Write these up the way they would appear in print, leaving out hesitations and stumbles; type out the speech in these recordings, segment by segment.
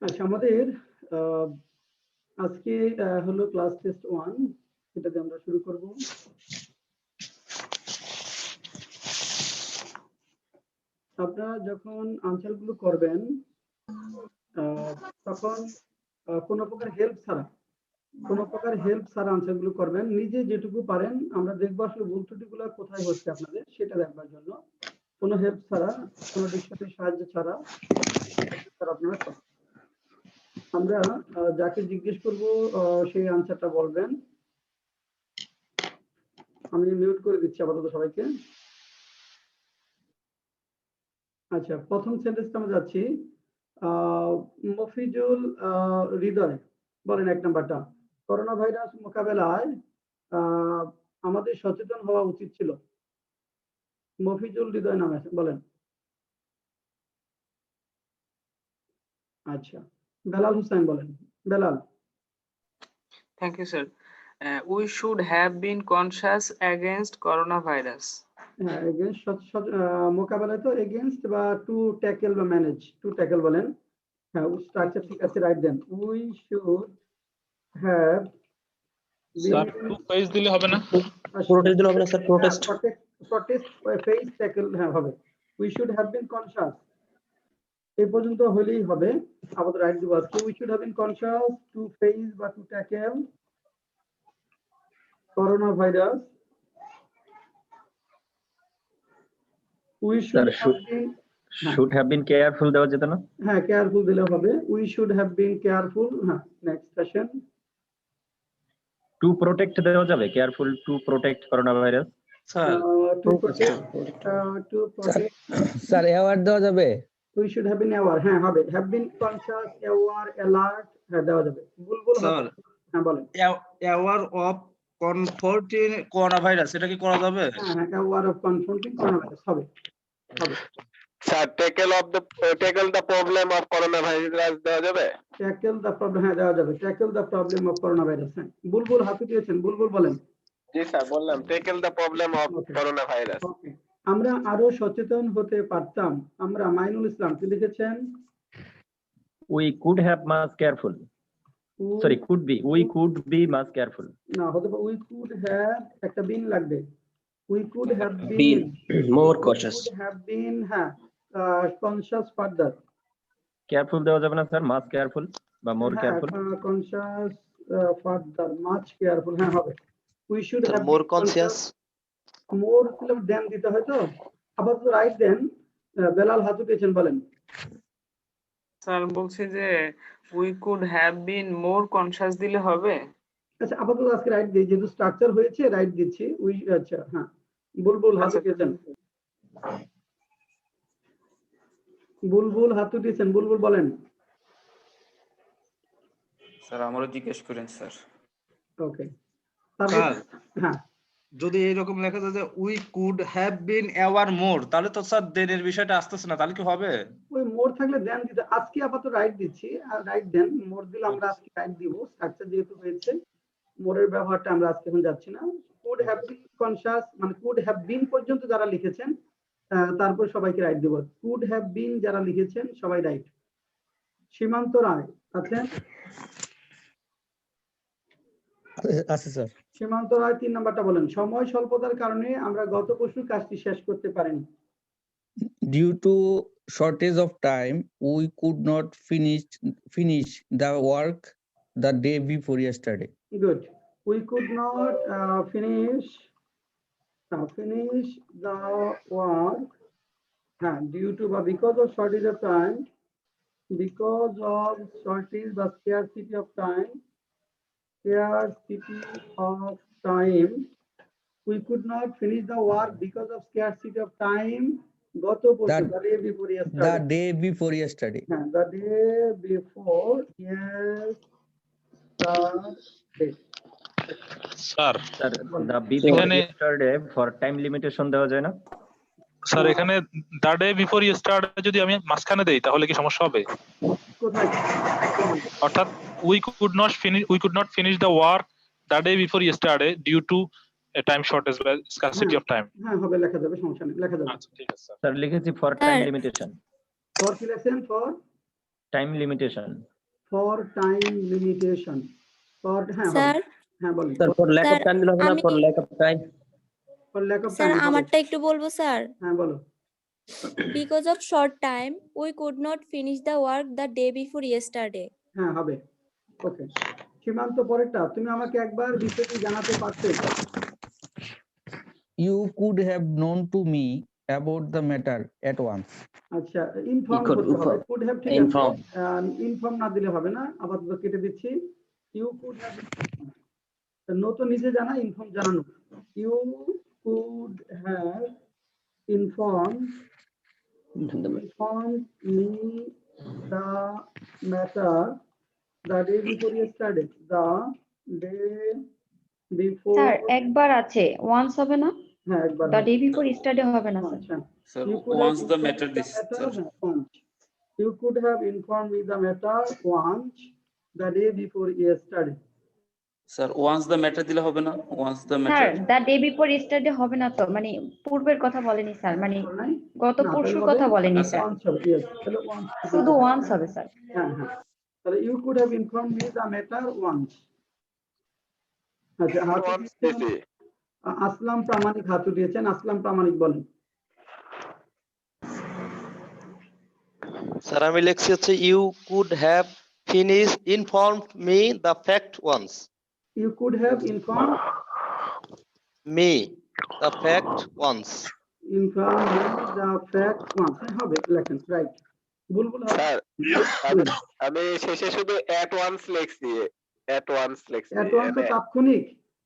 আচ্ছা, আমাদের আজকে হলো ক্লাস টেস্ট 1, এটাতে আমরা শুরু করব। আপনারা যখন আনসারগুলো করবেন তখন কোনো প্রকার হেল্প ছাড়া আনসারগুলো করবেন। নিজে যেটুকু পারেন, আমরা দেখবো আসলে ভুল ত্রুটিগুলো কোথায় হচ্ছে আপনাদের, সেটা দেখবার জন্য। কোনো হেল্প ছাড়া, কোনো ডিকশনারির সাহায্য ছাড়া আপনারা করবেন। আমরা যাকে জিজ্ঞেস করব সেই আনসারটা বলবেন। আমি মিউট করে দিচ্ছি আপাতত সবাইকে। আচ্ছা, প্রথম সেন্টেন্সটা আমরা যাচ্ছি। মফিজুল হৃদয় বলেন 1 নাম্বারটা। করোনা ভাইরাস মোকাবেলায় আমাদের সচেতন হওয়া উচিত ছিল। মফিজুল হৃদয় নামে বলেন। আচ্ছা, বেলাল হোসেন বলেন। Belal. Thank you, sir. We should have been conscious against coronavirus. হ্যাঁ, এগেইনস্ট মোকাবেলায় তো এগেইনস্ট বা টু ট্যাকেল বা ম্যানেজ, টু ট্যাকেল বলেন। হ্যাঁ, স্ট্রাকচার ঠিক আছে, right then. We should have sir to page দিলে হবে না? প্রোটেস্ট দিলে হবে না স্যার? প্রটেস্ট ফেস ট্যাকেল, হ্যাঁ হবে। We should have been conscious, এই পর্যন্ত হলেই হবে। আপাতত রাইট দিব আজকে। We should have been conscious to face বা to tackle corona virus. We should have been should have been careful দেওয়া যেত না? হ্যাঁ, কেয়ারফুল দিলে হবে। We should have bin careful. হ্যাঁ, নেক্সট সেশন। টু প্রোটেক্ট দেওয়া যাবে? Careful to protect corona virus. Sir to protect sir award দেওয়া যাবে? We should have been aware, হ্যাঁ হবে। Have been conscious, aware, alert, হ্যাঁ দেওয়া যাবে। বুলবুল স্যার হ্যাঁ বলেন। অ্যাওয়ার অফ কনফর্টিং করোনা ভাইরাস, এটা কি করা যাবে? হ্যাঁ হ্যাঁ, অ্যাওয়ার অফ কনফ্রন্টিং করোনা ভাইরাস হবে। Sir tackle the problem of corona virus দেওয়া যাবে? ট্যাকেল দ্য প্রবলেম, হ্যাঁ দেওয়া যাবে। Tackle the problem of corona virus. হ্যাঁ, বুলবুল হাতে দিয়েছেন, বুলবুল বলেন। জি স্যার, বললাম tackle the problem of corona virus. Okay, আমরা আরো সচেতন হতে পারতাম। আমরা মাইনুল ইসলাম কি লিখেছেন? We could have much careful. Sorry, we could be much careful. না, হতে পারে উই কুড হ্যাভ, একটা বিন লাগবে। We could have bin more cautious. Could have বিন, হ্যাঁ, কনশাস ফার্দার। কেয়ারফুল দেওয়া যাবে না স্যার? মাচ কেয়ারফুল বা more careful? Conscious further, much careful, হ্যাঁ হবে। We should have more conscious. More film দেন দিতে হয় তো। আবার তো রাইট দেন। বেলাল হাত উঠিয়েছেন, বলেন। স্যার বলছি যে we could have been more conscious দিলে হবে। আচ্ছা, আপাতত আজকে রাইট দিই, যেহেতু স্ট্রাকচার হয়েছে রাইট দিচ্ছি। উই, আচ্ছা হ্যাঁ, বুলবুল হাত উঠিয়েছেন। বুলবুল হাত উঠিয়েছেন, বুলবুল বলেন। স্যার আমারও জিজ্ঞেস করেন স্যার। ওকে, স্যার হ্যাঁ, যদি এইরকম লেখা যায় যে we could have been aware more, তাহলে তো স্যার দেনের বিষয়টা আসতেছে না, তাহলে কি হবে? ওই মোর থাকলে দেন দিতে। আজকে আপাতত রাইট দিচ্ছি, আর রাইট দেন। মোর দিলে আমরা আজকে রাইট দিব, স্ট্রাকচার যেহেতু হয়েছে। মোরের ব্যবহারটা আমরা আজকে এখন যাচ্ছি না। কুড হ্যাভ বিন কনশাস, মানে কুড হ্যাভ বিন পর্যন্ত যারা লিখেছেন তারপর সবাইকে রাইট দিব। কুড হ্যাভ বিন যারা লিখেছেন সবাই রাইট। সীমান্ত রায় আছেন? আছে স্যার। সীমান্ত রায় 3 নাম্বারটা বলেন। সময় স্বল্পতার কারণে আমরা গত পরশু কাজটি শেষ করতে পারিনি। Due to shortage of time, we could not finish the work the day before yesterday. Good. We could not finish the work due to বা because of shortage of time, because of shortage বা scarcity of time, we could not finish the work because of scarcity of time. গত পরশু, the day before yesterday. The day before yesterday. হ্যাঁ, the day before yesterday. Sir the before yesterday for time limitation দেওয়া যায় না? Sir এখানে the day before yesterday যদি আমি মাঝখানে দেই তাহলে কি সমস্যা হবে? কোথায়? অর্থাৎ we could not finish the work the day before yesterday due to a time shortage বা scarcity of time. হ্যাঁ হবে, লেখা যাবে, সমস্যা নেই, লেখা যাবে। আচ্ছা ঠিক আছে স্যার। স্যার লিখেছি for time limitation. For কি লেখেন? For time limitation. For time limitation for হ্যাঁ হবে স্যার হ্যাঁ বলেন sir for lack of sir time দিলে হবে না, আমি for lack of time. For lack of sir time হবে আমারটা একটু বলবো স্যার। হ্যাঁ বলো Because of short time, we could not finish the work the day before yesterday. হ্যাঁ হবে ওকে সীমান্ত পরেরটা তুমি আমাকে একবার বিষয়টি জানাতে পারতে You could have known to me about the matter at once. আচ্ছা ইনফর্ম could করতে হবে inform. কুড হ্যাভ ঠিক আছে Inform. ইনফর্ম না দিলে হবে না আপাতত কেটে দিচ্ছি ইউ কুড হ্যাভ নতুন নিজে জানা ইনফর্ম জানানো you could have inform me the matter the day before yesterday the day before sir একবার আছে ওয়ান্স হবে না, হ্যাঁ একবার দ্য ডে বিফোর ইস্টারডে হবে না স্যার। আচ্ছা Sir, You could have once the informed matter the this, matter, sir. once. You could have informed me the matter once the day before yesterday. Sir, once the matter দিলে হবে না, once the sir matter. The day before ইস্টারডে হবে না তো, মানে পূর্বের কথা বলেনি স্যার, মানে নাই? গত না, পরশুর তাহলে কথা হবে বলেনি আচ্ছা। স্যার, once হবে, yes. তাহলে once শুধু ওয়ান্স হবে স্যার। হ্যাঁ হ্যাঁ তাহলে you could have informed me the matter once. আচ্ছা হাত Once দিয়েছেন, দিছি। আসলাম প্রামাণিক হাত দিয়েছেন আসলাম প্রামাণিক বলেন স্যার আমি লিখছি হচ্ছে you could have finish informed me the fact once. you could have informed me the fact once. informed me the fact once হ্যাঁ, হবে লেখেন রাইট বুলবুল হবে স্যার আমি শেষে শুধু at once লিখছি, at once লিখছি। at once তো তাৎক্ষণিক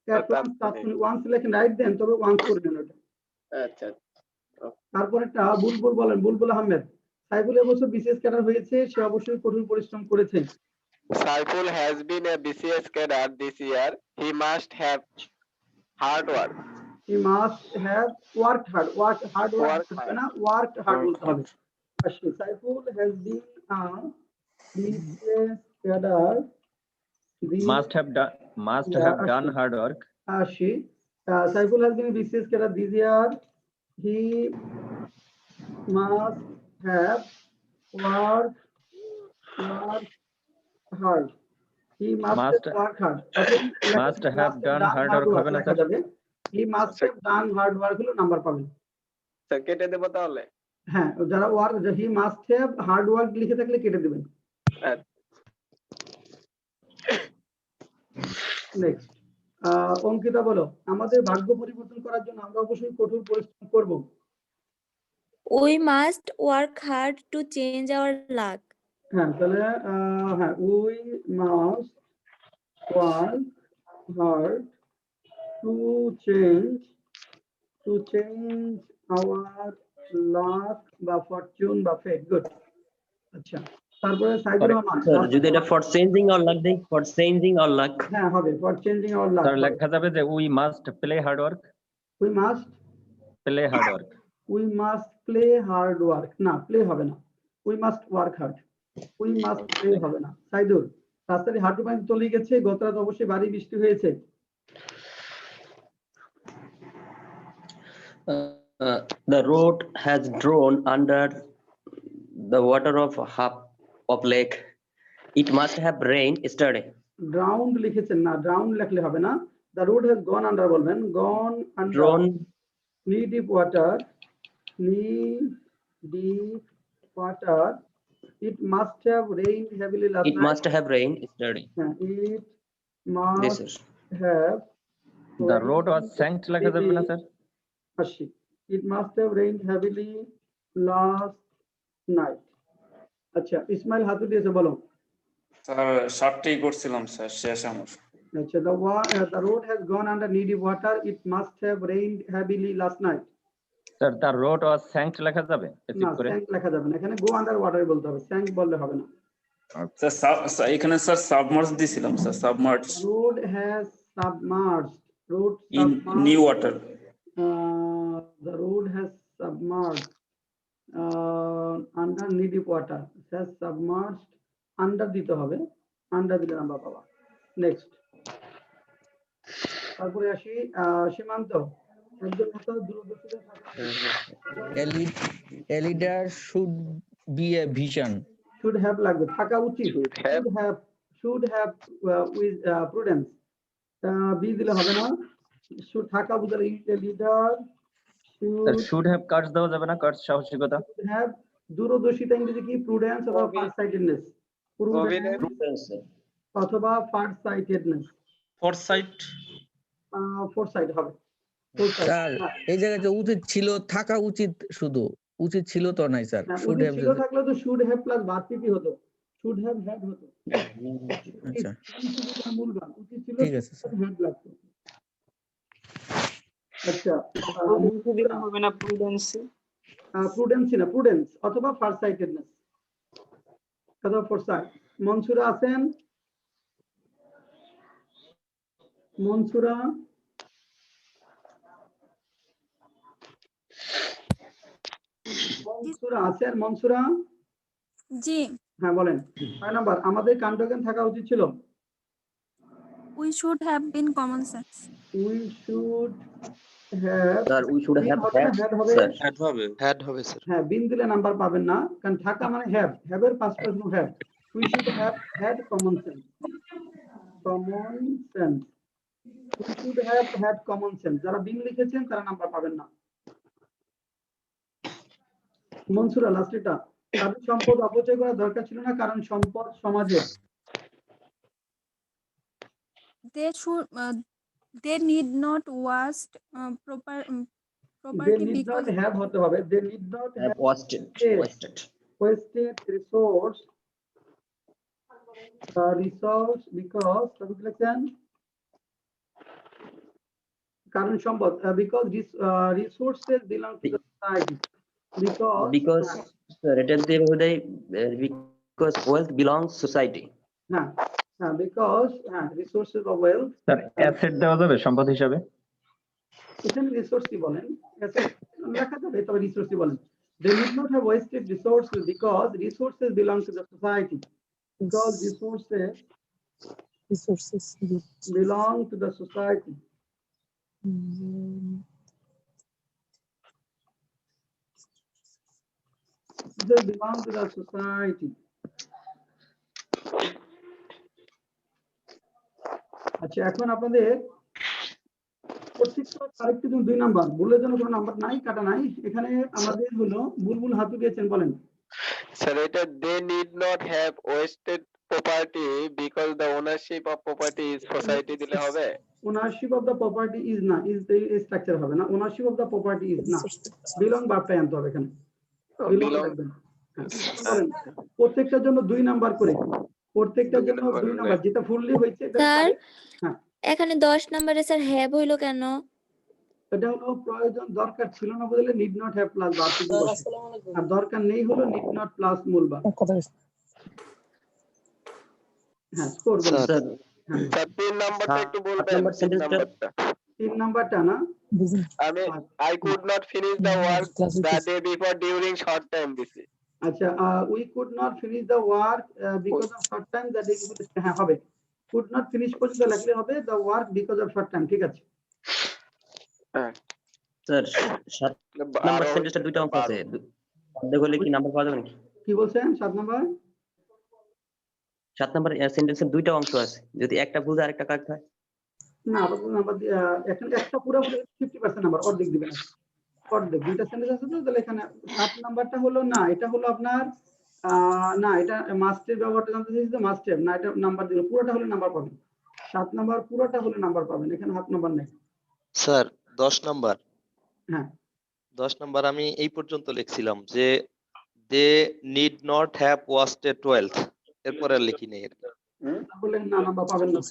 at once তাৎক্ষণিক once লেখেন রাইট দেন তবে once করবেন ওটা আচ্ছা তারপরেটা বুলবুল বলেন বুলবুল আহমেদ সাইফুল এবছর বিসিএস ক্যাডার হয়েছে সে অবশ্যই কঠিন পরিশ্রম করেছে Saiful has been a BCS cadre this year. He must have hard work. He must have work hard work hard Work হবে না ওয়ার্ক হার্ড বলতে হবে আচ্ছা Saiful has been a BCS cadre Must have done hard work. Ashi. Saiful has been a BCS cadre this year. He must have worked hard. He must have worked hard. Must have done hard work হবে না, sir? He must have done hard work হলো number পাবেন। Sir কেটে দেব তাহলে? হ্যাঁ যারা work he must have heard work লিখে থাকলে কেটে দিবেন। নেক্সট অঙ্কিতা বলো আমাদের ভাগ্য পরিবর্তন করার জন্য আমরা অবশ্যই কঠোর পরিশ্রম করব We must work hard to change our luck. হ্যাঁ তাহলে হ্যাঁ we must work hard to change our lakh বা ফরচুন বা ফেট গুড আচ্ছা তারপরে সাইদুর রহমান স্যার যদি এটা ফর চেঞ্জিং অর লাক দেই, ফর চেঞ্জিং অর লাক, হ্যাঁ হবে for changing our luck sir লেখা যাবে যে we must play hard work, we must play hard work. we must play hard work না প্লে হবে না we must work hard we must play হবে না সাইদুর রাস্তায় হাঁটু পানি তলিয়ে গেছে গত রাত অবশ্যই ভারী বৃষ্টি হয়েছে The road has drawn under the water of half of lake. It must have rained yesterday. drowned লিখেছেন না drowned লিখলে হবে না the road has gone under বলবেন gone under Drawn knee deep water it must have rained heavily last it night must have rained yesterday. হ্যাঁ, it This must is have The road was sank লেখা যাবে না sir? Ashi. It must have rained heavily last night. আচ্ছা ইসমাইল হাতু দিয়েছে বলো sir সাতটাই করছিলাম sir শেষ আমার। আচ্ছা the road has gone under knee deep water it must have rained heavily last night sir the road was sank লেখা যাবে না এসিভ করে? sank লেখা যাবে না এখানে go under water বলতে হবে sank বললে হবে না স্যার এখানে স্যার সাবমার্জ দিছিলাম sir submerge road has submerged in new water. the road has submerged under knee deep water it has submerged under দিতে হবে under দিলে নাম্বার পাবা নেক্সট তারপরে আসি সীমান্ত একজন মতো দূরদর্শীদের A leader should be a vision should have লাগবে, থাকা উচিত, Should have. Should have with prudence, be দিলে হবে না, শুড থাকা বুঝালে leader, sir should have guts দেওয়া যাবে না, কাটস সাহসিকতা। হ্যাভ দূরদর্শিতা ইংরেজি কি প্রুডেন্স অথবা ফার সাইটেডনেস, Providence. অথবা ফার সাইটেডনেস, ফরসাইট ফোরসাইট হবে। স্যার এই জায়গায় যে উচিত ছিল, থাকা উচিত, শুধু উচিত ছিল তো নাই স্যার, শুড হ্যাভ ছিল থাকলে তো শুড হ্যাভ প্লাস ভার্ব পিপি হতো, শুড হ্যাভ হ্যাড হতো। আচ্ছা মূল ভাব উচিত ছিল, ঠিক আছে স্যার। হ্যাড লাগতো। আচ্ছা হবে না প্রুডেন্সি, প্রুডেন্সি না, প্রুডেন্স অথবা ফার সাইটেডনেস অথবা ফোরসাইট। মনসুরা আছেন? মনসুরা মনসুরা আছেন? মনসুরা জি, হ্যাঁ বলেন। 6 নাম্বার, আমাদের কাণ্ডজ্ঞান থাকা উচিত ছিল। We should have been common sense. We should have, Sir, we should have had, had হবে, sir. হ্যাড হবে স্যার। হ্যাঁ বিন দিলে নাম্বার পাবেন না, কারণ থাকা মানে হ্যাভ, হ্যাভের past tense have. We should have had common sense, common sense, we should have had common sense. যারা বিন লিখেছেন তারা নাম্বার পাবেন না। মনসুরা লাস্টটা, তাদের সম্পদ অপচয় করা দরকার ছিল না, কারণ সম্পদ সমাজের। They need not waste they property need not because have হতে হবে, they need not Have have wasted, Yes. wasted. wasted resource because topic লিখছেন কারণ সম্পদ, because resources belong to the society, Because, sir, it is the because wealth belongs society. হ্যাঁ হ্যাঁ because resources of wealth, sir asset দেওয়া যাবে সম্পদ হিসাবে। এখানে রিসোর্সই বলেন, asset লেখা যাবে, তবে রিসোর্সই বলেন। They need not have wasted resources because resources belong to the society, because resources belong to the society. They belong to the society. আচ্ছা এখন আপনাদের প্রত্যেকটা আরেকটি 2 নাম্বার, ভুলের জন্য কোনো নাম্বার নাই, কাটা নাই। এখানে আমাদের হলো বুলবুল হাতু দিয়েছেন, বলেন। Sir, এটা they need not have wasted property because the ownership of property is society দিলে হবে? Ownership of the property is না, ইজ এই স্ট্রাকচার হবে না, ownership of the property is না, বিলং ভার্বটাই আনতে হবে এখানে, বিলং belong- লাগবে। বলেন প্রত্যেকটার জন্য 2 নাম্বার করে, প্রত্যেকটার জন্য 2 নাম্বার, যেটা ফুললি হয়েছে এটা স্যার হ্যাঁ এখানে 10 নম্বরে স্যার হ্যাভ হইলো কেন? এটা হলো প্রয়োজন, দরকার ছিল না বলে need not have plus verb to বসে, আর দরকার নেই হলো নিড নট প্লাস মূল ভার্ব। হ্যাঁ স্কোর বলেন। Sir, Sir, 3 নাম্বারটা একটু বলবেন, number 3 sentence টা- নাম্বারটা। 3 নাম্বারটা না, আমি I could not finish the work the day before during short time দিছি। আচ্ছা we could not finish the work because of short time, that is হ্যাঁ হবে, কুড নট ফিনিশ পর্যন্ত লিখলে হবে the work because of short time, ঠিক আছে। sir, 7 number 12 sentence টা দুইটা অংশ আছে। অর্ধেক হলে কি নাম্বার পাওয়া যাবে নাকি? কি বলছেন 7 নাম্বার? 7 number সেন্টেন্সের দুইটা অংশ আছে, যদি একটা ভুল আর একটা কারেক্ট হয়। না আপাতত নাম্বার এখন একটা পুরোপুরি 50% নাম্বার, অর্ধেক দিবেন, অর্ধেক। 2টা সেন্টেন্স আছে তো, তাহলে এখানে 7 নাম্বারটা হলো না, এটা হলো আপনার না, এটা মাস্টের ব্যবহারটা জানতে চাইছি তো, মাস্টের না, এটা নাম্বার দিল, পুরোটা হলে নাম্বার পাবেন। 7 নাম্বার পুরোটা হলে নাম্বার পাবেন, এখানে হাফ নাম্বার নেই। স্যার 10 নাম্বার, হ্যাঁ 10 নাম্বার আমি এই পর্যন্ত লিখছিলাম যে they need not have wasted wealth, এরপরে আর লিখি নেই। বলে না নাম্বার পাবেন না।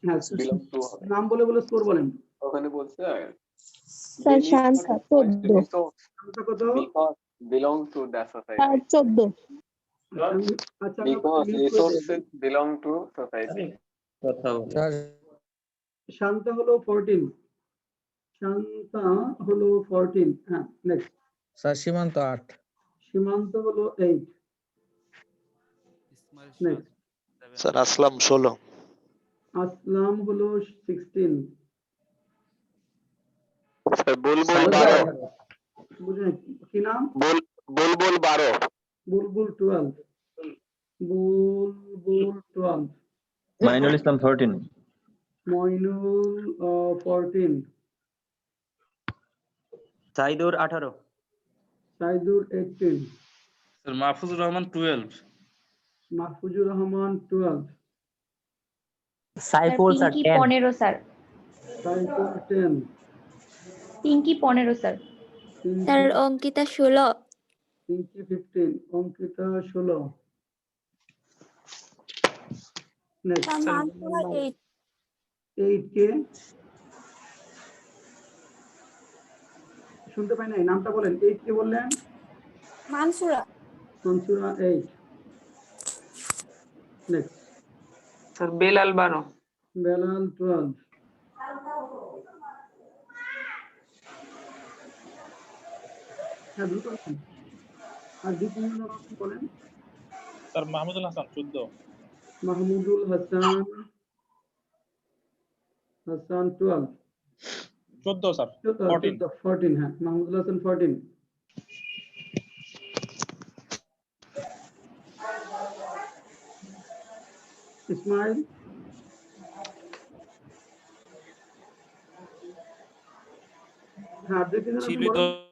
হ্যাঁ belong to নাম বলে বলে স্কোর বলেন। ওখানে বলছে স্যার শান্তা 14 নামটা কত? because belong to the society, 14 আচ্ছা আমি because আপনাকে link করে দেব। resources belong to society। কথা বলে। স্যার শান্তা হলো 14, শান্তা হলো 14। হ্যাঁ নেক্সট, স্যার সীমান্ত 8, সীমান্ত হলো 8। নেক্সট, স্যার আসলাম 16, আসলাম হলো 16। স্যার বুলবুল স্যার, 12, বুঝলেন কি নাম? Bulbul 12, Bulbul 12, Bulbul 12, Mainul Islam 13, Mainul 14, Saidur 18, Saidur 18, sir Mahfuzur Rahman 12, Mahfuzur Rahman 12, sir Pinky 15 sir, Saiful 10, Pinky 15 sir, sir Ankita 16, Pinky 15, Ankita 16। Next, sir Mansura 8, 8 কে শুনতে পাই নাই, নামটা বলেন। 8 কে বললেন? মানসুরা, মনসুরা 8। নেক্সট, স্যার বেলাল 12, বেলাল 12, হ্যাঁ দ্রুত বলেন। আর দ্বিতীয় নাম বলেন। স্যার মাহমুদুল হাসান 14, মাহমুদুল হাসান 12, 14 স্যার 14, 14, হ্যাঁ মাহমুদুল হাসান 14। ইসমাইল, হ্যাঁ দুই তিনজন একটু বলেন।